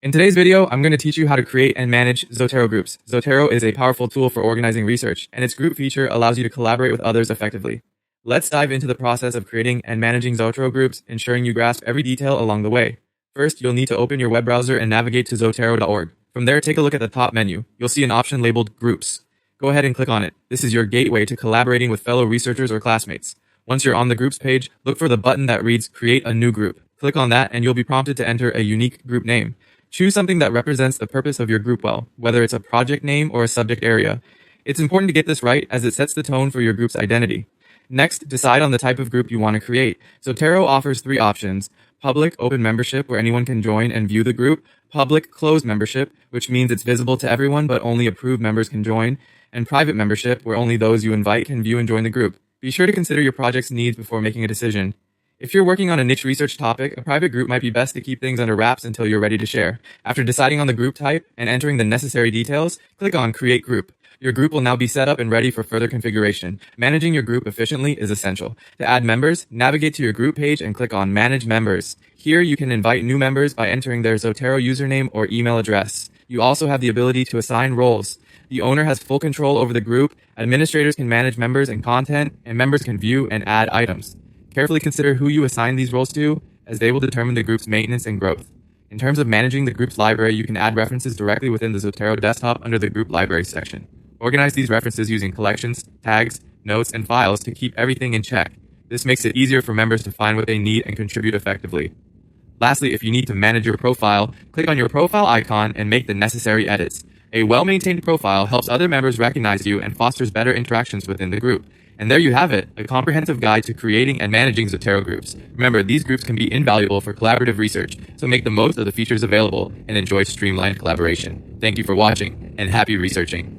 In today's video, I'm going to teach you how to create and manage Zotero groups. Zotero is a powerful tool for organizing research, and its group feature allows you to collaborate with others effectively. Let's dive into the process of creating and managing Zotero groups, ensuring you grasp every detail along the way. First, you'll need to open your web browser and navigate to zotero.org. From there, take a look at the top menu. You'll see an option labeled Groups. Go ahead and click on it. This is your gateway to collaborating with fellow researchers or classmates. Once you're on the Groups page, look for the button that reads Create a New Group. Click on that and you'll be prompted to enter a unique group name. Choose something that represents the purpose of your group well, whether it's a project name or a subject area. It's important to get this right as it sets the tone for your group's identity. Next, decide on the type of group you want to create. Zotero offers three options: public open membership, where anyone can join and view the group; public closed membership, which means it's visible to everyone but only approved members can join; and private membership, where only those you invite can view and join the group. Be sure to consider your project's needs before making a decision. If you're working on a niche research topic, a private group might be best to keep things under wraps until you're ready to share. After deciding on the group type and entering the necessary details, click on Create Group. Your group will now be set up and ready for further configuration. Managing your group efficiently is essential. To add members, navigate to your group page and click on Manage Members. Here you can invite new members by entering their Zotero username or email address. You also have the ability to assign roles. The owner has full control over the group, administrators can manage members and content, and members can view and add items. Carefully consider who you assign these roles to, as they will determine the group's maintenance and growth. In terms of managing the group's library, you can add references directly within the Zotero desktop under the Group Library section. Organize these references using collections, tags, notes, and files to keep everything in check. This makes it easier for members to find what they need and contribute effectively. Lastly, if you need to manage your profile, click on your profile icon and make the necessary edits. A well-maintained profile helps other members recognize you and fosters better interactions within the group. And there you have it, a comprehensive guide to creating and managing Zotero groups. Remember, these groups can be invaluable for collaborative research, so make the most of the features available and enjoy streamlined collaboration. Thank you for watching, and happy researching.